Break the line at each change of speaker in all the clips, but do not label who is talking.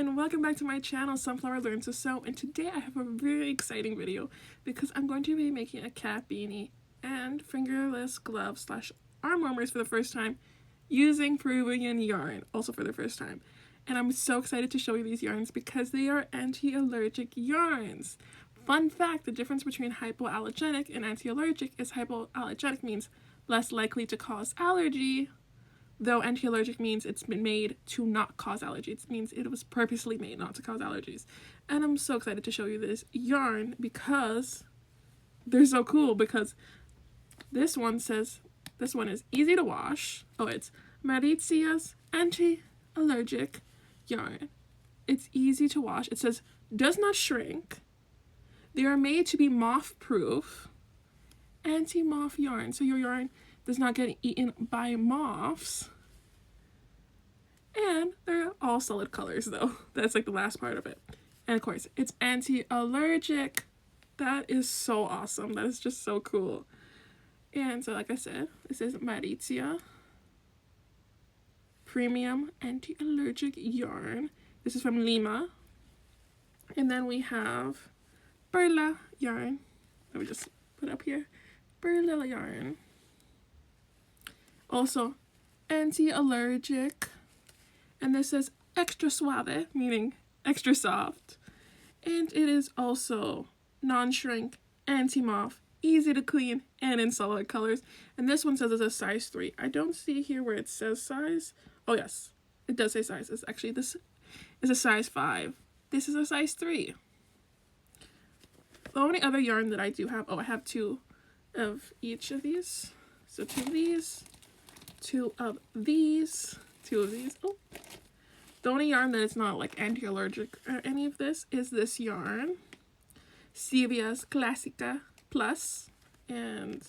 and welcome back to my channel, Sunflower Learns to Sew, and today I have a very exciting video because I'm going to be making a cat beanie and fingerless gloves slash arm warmers for the first time using Peruvian yarn, also for the first time. And I'm so excited to show you these yarns because they are anti-allergic yarns. Fun fact, the difference between hypoallergenic and anti-allergic is hypoallergenic means less likely to cause allergy, though anti-allergic means it's been made to not cause allergies. It means it was purposely made not to cause allergies. And I'm so excited to show you this yarn because they're so cool, because this one says, this one is easy to wash. Oh, it's Mauritius anti-allergic yarn. It's easy to wash. It says, does not shrink. They are made to be moth-proof. Anti-moth yarn. So your yarn does not get eaten by moths. And they're all solid colors though. That's like the last part of it. And of course, it's anti-allergic. That is so awesome. That is just so cool. And so like I said, this is Mauritia Premium Anti-Allergic Yarn. This is from Lima. And then we have Perla yarn. Let me just put it up here. Perla yarn. Also anti-allergic, and this is extra suave, meaning extra soft, and it is also non-shrink, anti-moth, easy to clean, and in solid colors. And this one says it's a size 3. I don't see here where it says size. Oh yes, it does say size. It's actually, this is a size 5. This is a size 3. The only other yarn that I do have, I have 2 of each of these. So 2 of these. 2 of these. Oh, the only yarn that is not like anti-allergic or any of this is this yarn, Silvia's Classica Plus. And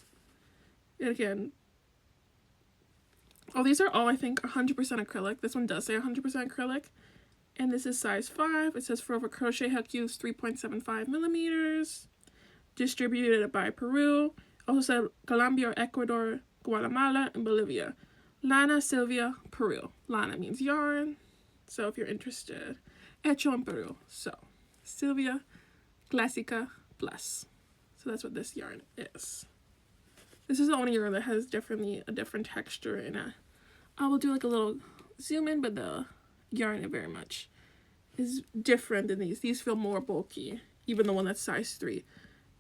again, these are all I think 100% acrylic. This one does say 100% acrylic, and this is size 5. It says for over crochet hook use 3.75 millimeters, distributed by Peru. Also said Colombia, Ecuador, Guatemala, and Bolivia. Lana, Silvia, Peru. Lana means yarn, so if you're interested, hecho en Peru. So, Silvia Classica Plus. So that's what this yarn is. This is the only yarn that has a different texture in it. I will do like a little zoom in, but the yarn very much is different than these. These feel more bulky. Even the one that's size 3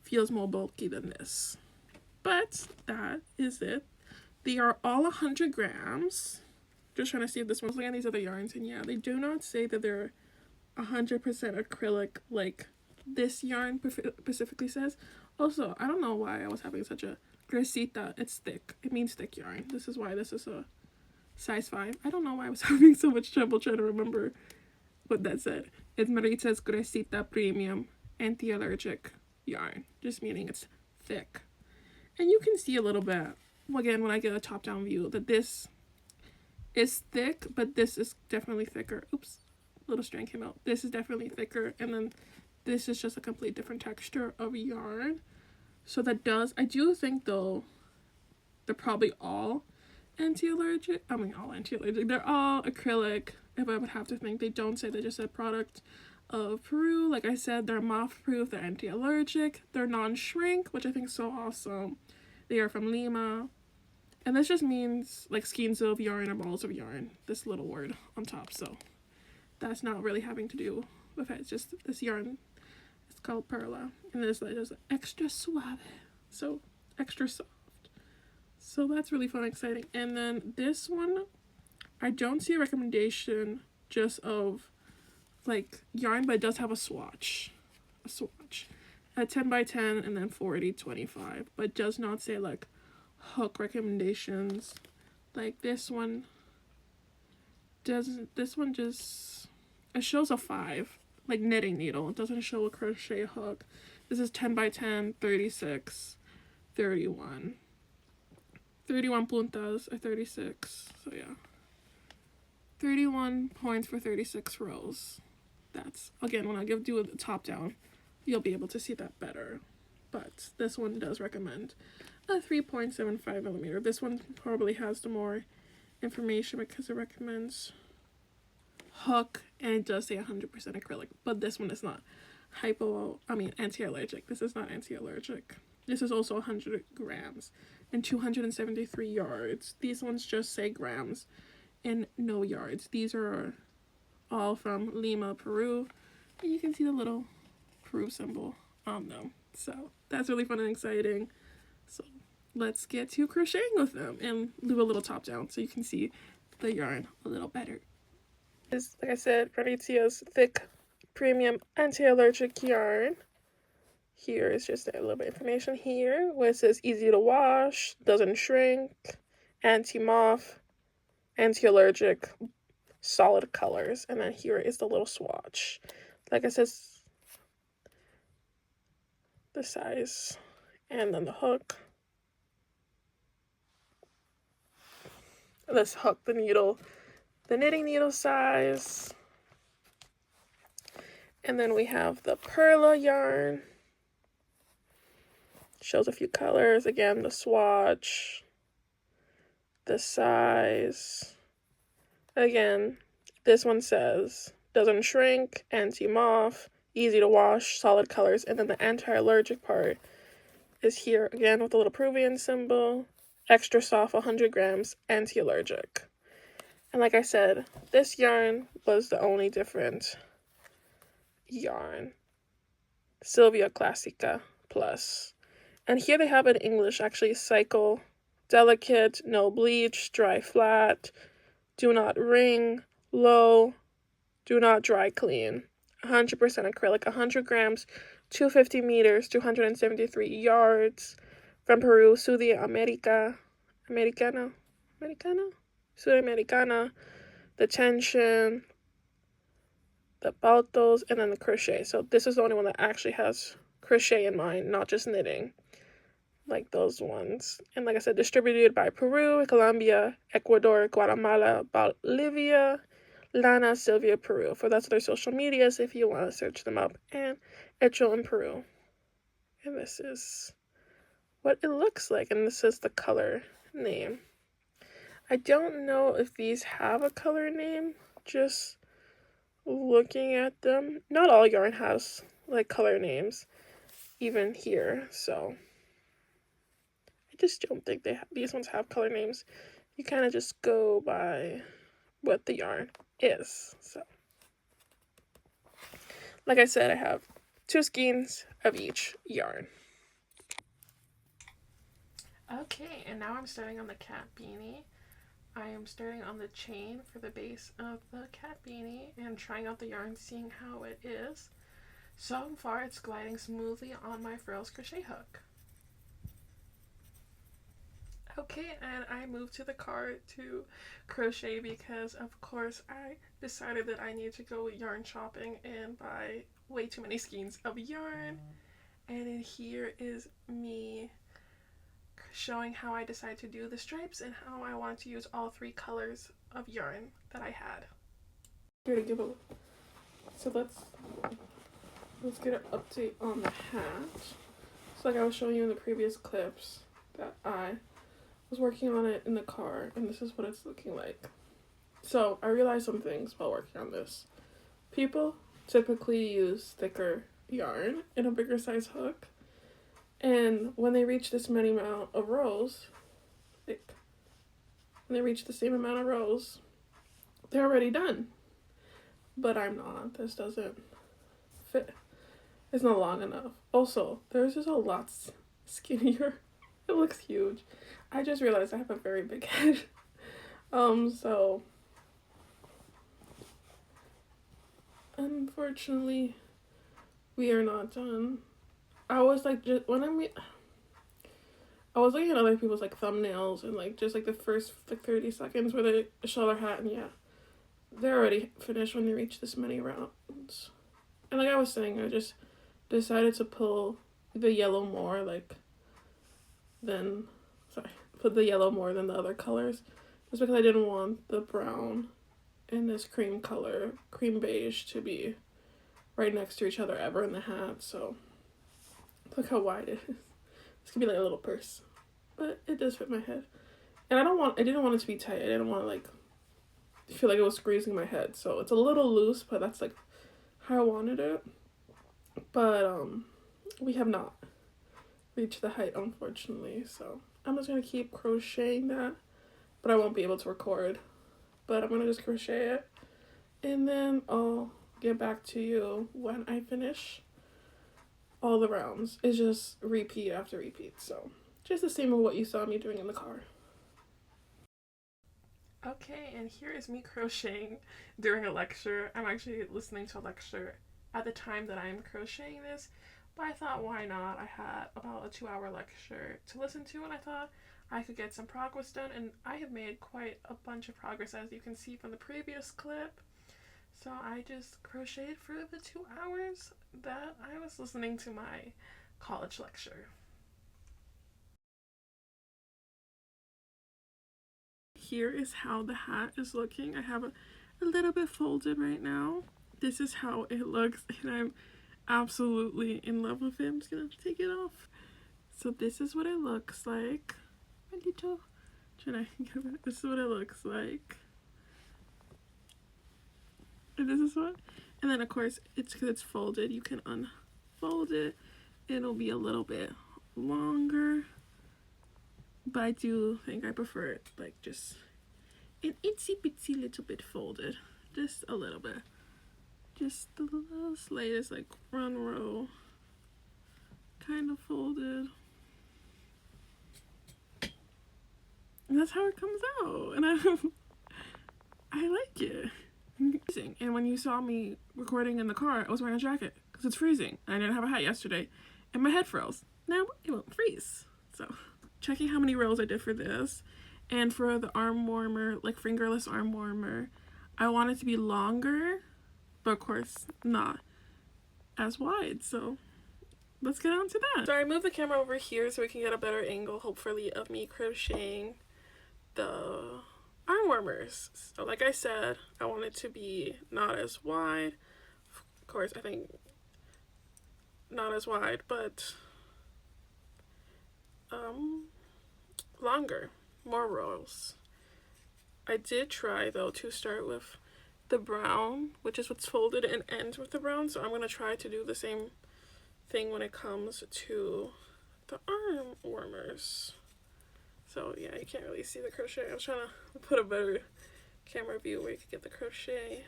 feels more bulky than this. But that is it. They are all 100 grams. Just trying to see if this one's looking at these other yarns, and yeah, they do not say that they're 100% acrylic like this yarn specifically says. Also, I don't know why I was having such a gruesita. It's thick. It means thick yarn. This is why this is a size 5. I don't know why I was having so much trouble trying to remember what that said. It's Mauritius Gruesita Premium Anti-Allergic Yarn, just meaning it's thick. And you can see a little bit, again, when I get a top-down view, that this is thick, but this is definitely thicker. Oops, little strand came out. This is definitely thicker, and then this is just a complete different texture of yarn. So that does, I do think though, they're probably all anti-allergic. I mean, all anti-allergic. They're all acrylic, if I would have to think. They don't say, they just said product of Peru. Like I said, they're moth-proof, they're anti-allergic, they're non-shrink, which I think is so awesome. They are from Lima. And this just means like skeins of yarn or balls of yarn, this little word on top. So that's not really having to do with it. It's just this yarn. It's called Perla. And this is extra suave. So extra soft. So that's really fun and exciting. And then this one, I don't see a recommendation just of like yarn, but it does have a swatch. At 10 by 10 and then 40-25, but does not say like hook recommendations. Like this one doesn't. This one just, it shows a 5, like knitting needle. It doesn't show a crochet hook. This is 10 by 10, 36, 31 puntas or 36. So yeah, 31 points for 36 rows. That's, again, when I do a top down, you'll be able to see that better. But this one does recommend a 3.75 millimeter. This one probably has the more information because it recommends hook, and it does say 100% acrylic, but this one is not anti-allergic. This is not anti-allergic. This is also 100 grams and 273 yards. These ones just say grams and no yards. These are all from Lima, Peru. And you can see the little Peru symbol on them. So that's really fun and exciting. So let's get to crocheting with them and do a little top down so you can see the yarn a little better. This, like I said, Pranitia's thick premium anti-allergic yarn. Here is just a little bit of information here where it says easy to wash, doesn't shrink, anti-moth, anti-allergic, solid colors. And then here is the little swatch. Like I said, the size and then the hook. Let's hook the needle, the knitting needle size. And then we have the Perla yarn. Shows a few colors. Again, the swatch, the size. Again, this one says doesn't shrink, anti-moth, easy to wash, solid colors. And then the anti-allergic part is here again with the little Peruvian symbol. Extra soft, 100 grams, anti-allergic. And like I said, this yarn was the only different yarn. Sylvia Classica Plus. And here they have in English, actually, cycle, delicate, no bleach, dry flat, do not wring, low, do not dry clean. 100% acrylic, 100 grams, 250 meters, 273 yards. From Peru, Sudamericana, the tension, the baltos, and then the crochet. So this is the only one that actually has crochet in mind, not just knitting, like those ones. And like I said, distributed by Peru, Colombia, Ecuador, Guatemala, Bolivia, Lana, Sylvia, Peru. For that's their social medias if you want to search them up. And Hecho in Peru. And this is what it looks like, and this is the color name. I don't know if these have a color name, just looking at them. Not all yarn has like color names, even here, so I just don't think these ones have color names. You kind of just go by what the yarn is. So like I said, I have 2 skeins of each yarn. Okay, and now I'm starting on the cat beanie. I am starting on the chain for the base of the cat beanie and trying out the yarn, seeing how it is. So far, it's gliding smoothly on my frills crochet hook. Okay, and I moved to the cart to crochet because, of course, I decided that I need to go yarn shopping and buy way too many skeins of yarn. And in here is me showing how I decided to do the stripes and how I want to use all 3 colors of yarn that I had. Here to give a so let's get an update on the hat. So like I was showing you in the previous clips that I was working on it in the car, and this is what it's looking like. So I realized some things while working on this. People typically use thicker yarn in a bigger size hook. And when they reach this many amount of rows, when they reach the same amount of rows, they're already done. But I'm not. This doesn't fit. It's not long enough. Also, theirs is a lot skinnier. It looks huge. I just realized I have a very big head. So unfortunately, we are not done. I was like, just when I was looking at other people's like thumbnails and like just like the first like 30 seconds where they show their hat, and yeah, they're already finished when they reach this many rounds. And like I was saying, I just decided to pull the yellow more put the yellow more than the other colors, just because I didn't want the brown and this cream beige to be right next to each other ever in the hat. So look how wide it is. This could be like a little purse, but it does fit my head. And I didn't want it to be tight. I didn't want to like feel like it was squeezing my head. So it's a little loose, but that's like how I wanted it. But we have not reached the height, unfortunately. So I'm just gonna keep crocheting that, but I won't be able to record. But I'm gonna just crochet it, and then I'll get back to you when I finish all the rounds. It's just repeat after repeat. So just the same as what you saw me doing in the car. Okay, and here is me crocheting during a lecture. I'm actually listening to a lecture at the time that I'm crocheting this, but I thought, why not? I had about a 2-hour lecture to listen to, and I thought I could get some progress done, and I have made quite a bunch of progress, as you can see from the previous clip. So I just crocheted for the 2 hours that I was listening to my college lecture. Here is how the hat is looking. I have a little bit folded right now. This is how it looks, and I'm absolutely in love with it. I'm just gonna take it off. So this is what it looks like. My little, this is what it looks like. And this is what, and then of course it's because it's folded, you can unfold it. It'll be a little bit longer, but I do think I prefer it like just an itsy bitsy little bit folded, just a little bit, just the slightest, like front row kind of folded, and that's how it comes out. And I like it. And when you saw me recording in the car, I was wearing a jacket because it's freezing. I didn't have a hat yesterday, and my head froze. Now it won't freeze. So checking how many rows I did for this, and for the arm warmer, like fingerless arm warmer, I want it to be longer, but of course not as wide. So let's get on to that. So I moved the camera over here so we can get a better angle, hopefully, of me crocheting the arm warmers. So like I said, I want it to be not as wide. Of course, I think not as wide, but longer, more rows. I did try though to start with the brown, which is what's folded, and ends with the brown, so I'm going to try to do the same thing when it comes to the arm warmers. So yeah, you can't really see the crochet. I was trying to put a better camera view where you could get the crochet.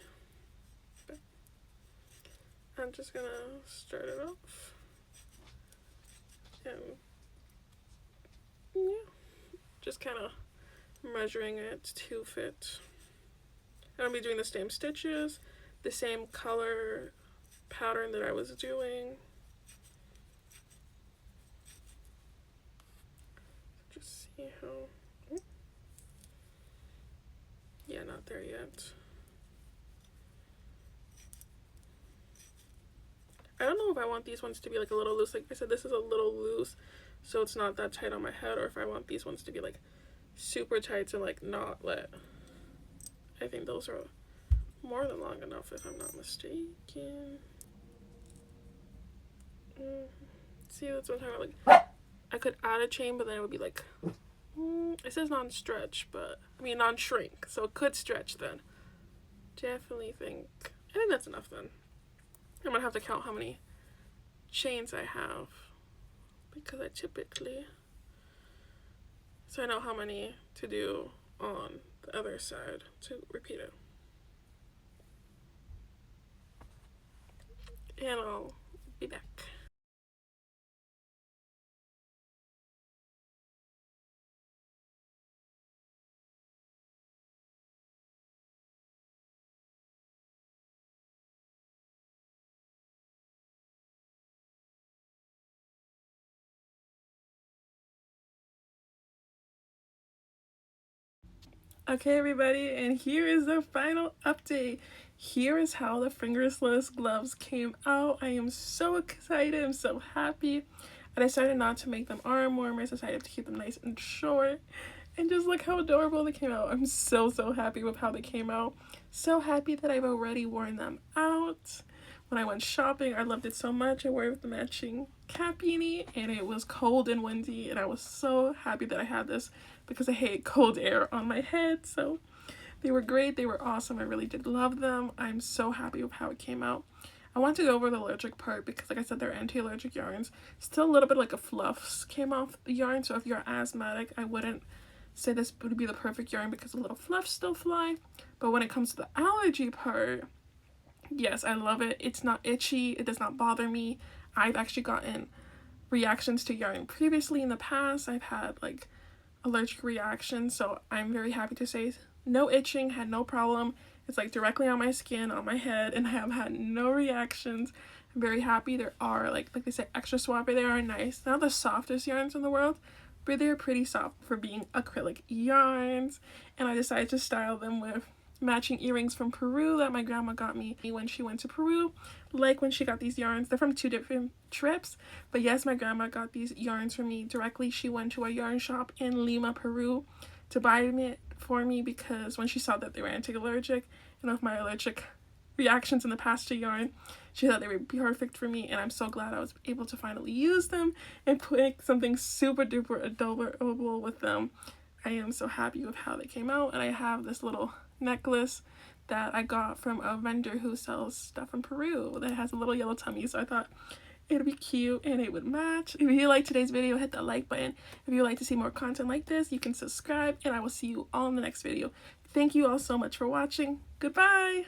But I'm just gonna start it off. And yeah, just kind of measuring it to fit. I'm gonna be doing the same stitches, the same color pattern that I was doing. Just see how, yeah, not there yet. I don't know if I want these ones to be like a little loose. Like I said, this is a little loose, so it's not that tight on my head, or if I want these ones to be like super tight to like not let. I think those are more than long enough, if I'm not mistaken. See, that's what I'm talking about. Like, I could add a chain, but then it would be like, it says non-stretch, but I mean non-shrink, so it could stretch then. Definitely think, I think that's enough then. I'm gonna have to count how many chains I have, because I typically, so I know how many to do on the other side to repeat it. And I'll be back. Okay, everybody, and here is the final update. Here is how the fingerless gloves came out. I am so excited. I'm so happy. I decided not to make them arm warmers. I decided to keep them nice and short. And just look how adorable they came out. I'm so happy with how they came out. So happy that I've already worn them out. When I went shopping, I loved it so much. I wore it with the matching cap beanie, and it was cold and windy, and I was so happy that I had this because I hate cold air on my head. So They were great. They were awesome. I really did love them. I'm so happy with how it came out. I want to go over the allergic part because, like I said, they're anti-allergic yarns. Still a little bit like a fluffs came off the yarn, so if you're asthmatic, I wouldn't say this would be the perfect yarn because a little fluffs still fly. But when it comes to the allergy part, yes, I love it. It's not itchy. It does not bother me. I've actually gotten reactions to yarn previously in the past. I've had like allergic reactions, so I'm very happy to say no itching, had no problem. It's like directly on my skin, on my head, and I have had no reactions. I'm very happy. There are like they say extra soft, but they are nice. Not the softest yarns in the world, but they're pretty soft for being acrylic yarns. And I decided to style them with matching earrings from Peru that my grandma got me when she went to Peru. Like when she got these yarns, they're from 2 different trips, but yes, my grandma got these yarns for me directly. She went to a yarn shop in Lima, Peru to buy it for me because when she saw that they were anti-allergic and with my allergic reactions in the past to yarn, she thought they would be perfect for me, and I'm so glad I was able to finally use them and put something super duper adorable with them. I am so happy with how they came out, and I have this little necklace that I got from a vendor who sells stuff in Peru that has a little yellow tummy, so I thought it'd be cute and it would match. If you liked today's video, hit that like button. If you'd like to see more content like this, you can subscribe, and I will see you all in the next video. Thank you all so much for watching. Goodbye!